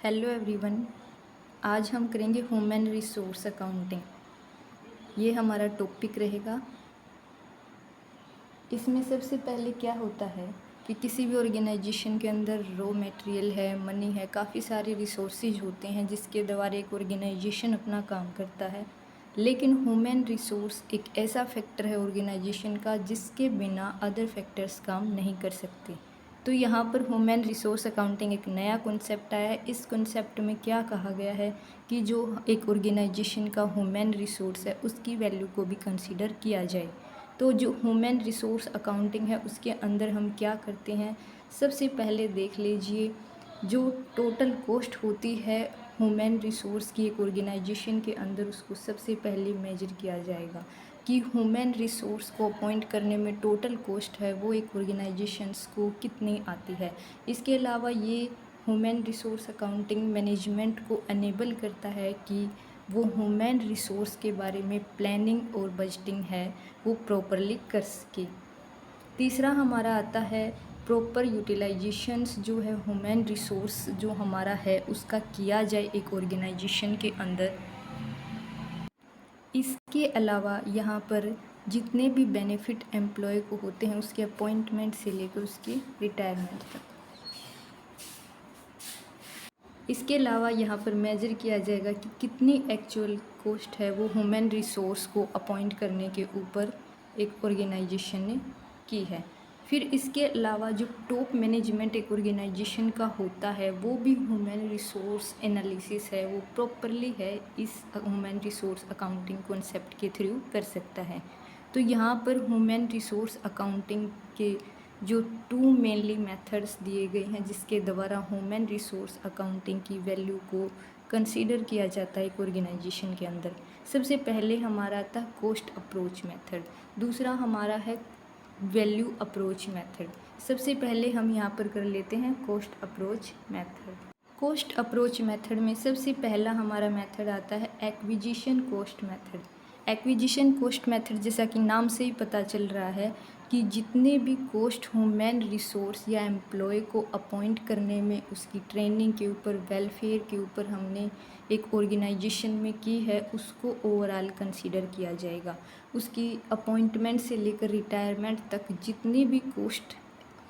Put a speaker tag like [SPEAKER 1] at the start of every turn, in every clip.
[SPEAKER 1] Hello everyone. आज हम करेंगे ह्यूमन रिसोर्स अकाउंटिंग। ये हमारा टॉपिक रहेगा। इसमें सबसे पहले क्या होता है कि किसी भी ऑर्गेनाइजेशन के अंदर रॉ मटेरियल है, मनी है, काफ़ी सारे रिसोर्सेज होते हैं जिसके द्वारा एक ऑर्गेनाइजेशन अपना काम करता है। लेकिन ह्यूमन रिसोर्स एक ऐसा फैक्टर है ऑर्गेनाइजेशन का जिसके बिना अदर फैक्टर्स काम नहीं कर सकते। तो यहाँ पर ह्यूमन रिसोर्स अकाउंटिंग एक नया कॉन्सेप्ट आया है। इस कॉन्सेप्ट में क्या कहा गया है कि जो एक ऑर्गेनाइजेशन का ह्यूमन रिसोर्स है उसकी वैल्यू को भी कंसीडर किया जाए। तो जो ह्यूमन रिसोर्स अकाउंटिंग है उसके अंदर हम क्या करते हैं, सबसे पहले देख लीजिए जो टोटल कॉस्ट होती है ह्यूमन रिसोर्स की एक ऑर्गेनाइजेशन के अंदर, उसको सबसे पहले मेजर किया जाएगा कि ह्यूमन रिसोर्स को अपॉइंट करने में टोटल कॉस्ट है वो एक ऑर्गेनाइजेशंस को कितनी आती है। इसके अलावा ये ह्यूमन रिसोर्स अकाउंटिंग मैनेजमेंट को अनेबल करता है कि वो ह्यूमन रिसोर्स के बारे में प्लानिंग और बजटिंग है वो प्रॉपरली कर सके। तीसरा हमारा आता है प्रॉपर यूटिलाइजेशंस जो है ह्यूमन रिसोर्स जो हमारा है उसका किया जाए एक ऑर्गेनाइजेशन के अंदर। इसके अलावा यहाँ पर जितने भी बेनिफिट एम्प्लॉय को होते हैं उसके अपॉइंटमेंट से लेकर उसकी रिटायरमेंट तक। इसके अलावा यहाँ पर मेजर किया जाएगा कि कितनी एक्चुअल कॉस्ट है वो ह्यूमन रिसोर्स को अपॉइंट करने के ऊपर एक ऑर्गेनाइजेशन ने की है। फिर इसके अलावा जो टॉप मैनेजमेंट एक ऑर्गेनाइजेशन का होता है वो भी ह्यूमन रिसोर्स एनालिसिस है वो प्रॉपरली है इस ह्यूमन रिसोर्स अकाउंटिंग कॉन्सेप्ट के थ्रू कर सकता है। तो यहाँ पर ह्यूमन रिसोर्स अकाउंटिंग के जो टू मेनली मेथड्स दिए गए हैं जिसके द्वारा ह्यूमन रिसोर्स अकाउंटिंग की वैल्यू को कंसीडर किया जाता है एक ऑर्गेनाइजेशन के अंदर। सबसे पहले हमारा आता है कॉस्ट अप्रोच मेथड, दूसरा हमारा है वैल्यू अप्रोच मेथड। सबसे पहले हम यहाँ पर कर लेते हैं cost approach method. Cost approach method में सबसे पहला हमारा मेथड आता है acquisition cost method. Acquisition cost method जैसा कि नाम से ही पता चल रहा है कि जितने भी कॉस्ट ह्यूमन रिसोर्स या एम्प्लॉय को अपॉइंट करने में, उसकी ट्रेनिंग के ऊपर, वेलफेयर के ऊपर हमने एक ऑर्गेनाइजेशन में की है उसको ओवरऑल कंसीडर किया जाएगा। उसकी अपॉइंटमेंट से लेकर रिटायरमेंट तक जितनी भी कॉस्ट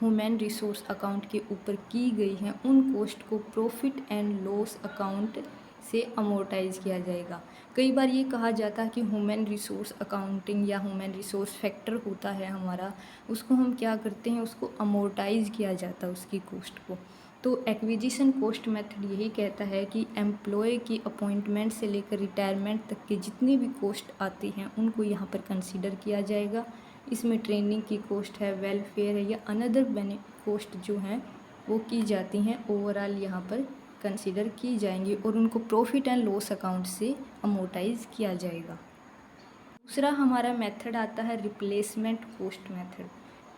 [SPEAKER 1] ह्यूमन रिसोर्स अकाउंट के ऊपर की गई हैं उन कॉस्ट को प्रॉफिट एंड लॉस अकाउंट से अमोर्टाइज किया जाएगा। कई बार ये कहा जाता है कि ह्यूमन रिसोर्स अकाउंटिंग या ह्यूमन रिसोर्स फैक्टर होता है हमारा, उसको हम क्या करते हैं, उसको अमोर्टाइज किया जाता है उसकी कॉस्ट को। तो एक्विजिशन कॉस्ट मेथड यही कहता है कि एम्प्लॉय की अपॉइंटमेंट से लेकर रिटायरमेंट तक की जितनी भी कॉस्ट आती हैं उनको यहाँ पर कंसीडर किया जाएगा। इसमें ट्रेनिंग की कॉस्ट है, वेलफेयर है या अनदर कॉस्ट जो हैं वो की जाती हैं ओवरऑल यहाँ पर कंसीडर की जाएंगी और उनको प्रॉफिट एंड लॉस अकाउंट से अमोर्टाइज किया जाएगा। दूसरा हमारा मेथड आता है replacement cost method.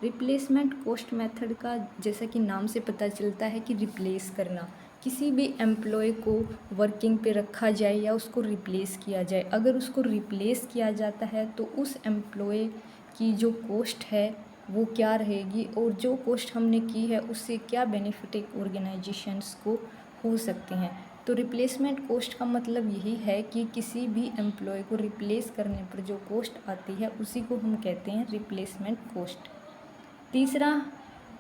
[SPEAKER 1] Replacement cost method का जैसा कि नाम से पता चलता है कि रिप्लेस करना, किसी भी एम्प्लॉय को वर्किंग पे रखा जाए या उसको रिप्लेस किया जाए। अगर उसको रिप्लेस किया जाता है तो उस एम्प्लॉय की जो कॉस्ट है वो क्या रहेगी और जो कॉस्ट हमने की है उससे क्या बेनिफिट एक ऑर्गेनाइजेशंस को हो सकते हैं। तो रिप्लेसमेंट कॉस्ट का मतलब यही है कि किसी भी एम्प्लॉय को रिप्लेस करने पर जो कॉस्ट आती है उसी को हम कहते हैं रिप्लेसमेंट कॉस्ट। तीसरा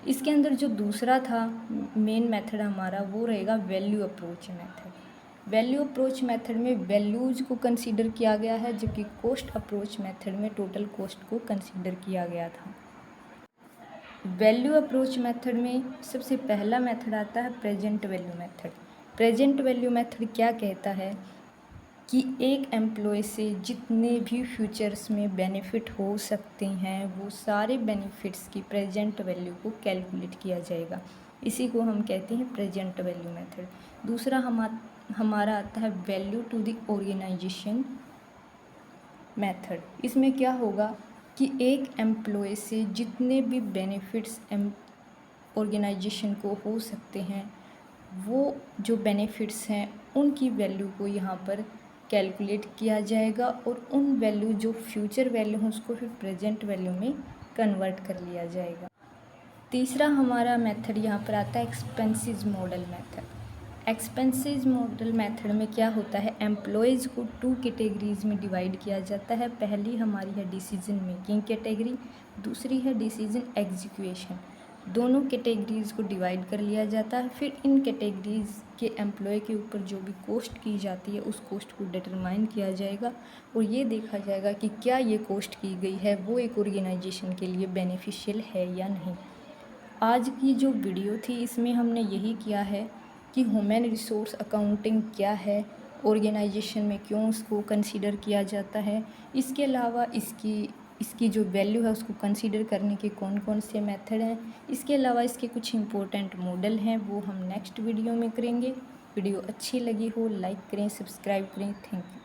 [SPEAKER 1] इसके अंदर जो दूसरा था मेन मेथड हमारा वो रहेगा value approach method. Value approach method में वैल्यूज को कंसीडर किया गया है जबकि कॉस्ट अप्रोच मेथड में टोटल कॉस्ट को कंसीडर किया गया था। वैल्यू अप्रोच मेथड में सबसे पहला मेथड आता है present value method. Present value method क्या कहता है कि एक एम्प्लॉय से जितने भी फ्यूचर्स में बेनिफिट हो सकते हैं वो सारे बेनिफिट्स की प्रेजेंट वैल्यू को कैलकुलेट किया जाएगा। इसी को हम कहते हैं प्रेजेंट वैल्यू मेथड। दूसरा हमारा आता है value to the organisation method. इसमें क्या होगा कि एक एम्प्लॉय से जितने भी बेनिफिट्स ऑर्गेनाइजेशन को हो सकते हैं वो जो बेनिफिट्स हैं उनकी वैल्यू को यहाँ पर कैलकुलेट किया जाएगा और उन वैल्यू जो फ्यूचर वैल्यू हैं उसको फिर प्रेजेंट वैल्यू में कन्वर्ट कर लिया जाएगा। तीसरा हमारा मेथड यहाँ पर आता है expenses model method. Expenses model method में क्या होता है, एम्प्लॉयज़ को 2 कैटेगरीज़ में डिवाइड किया जाता है। पहली हमारी है डिसीजन मेकिंग कैटेगरी, दूसरी है डिसीजन एग्जीक्यूशन। दोनों कैटेगरीज़ को डिवाइड कर लिया जाता है। फिर इन कैटेगरीज़ के एम्प्लॉय के ऊपर जो भी कॉस्ट की जाती है उस कॉस्ट को डिटरमाइन किया जाएगा और ये देखा जाएगा कि क्या ये कॉस्ट की गई है वो एक ऑर्गेनाइजेशन के लिए बेनिफिशियल है या नहीं। आज की जो वीडियो थी इसमें हमने यही किया है कि ह्यूमन रिसोर्स अकाउंटिंग क्या है, ऑर्गेनाइजेशन में क्यों उसको कंसीडर किया जाता है, इसके अलावा इसकी जो वैल्यू है उसको कंसीडर करने के कौन कौन से मेथड हैं, इसके अलावा इसके कुछ इंपॉर्टेंट मॉडल हैं वो हम नेक्स्ट वीडियो में करेंगे। वीडियो अच्छी लगी हो लाइक करें, सब्सक्राइब करें। Thank you.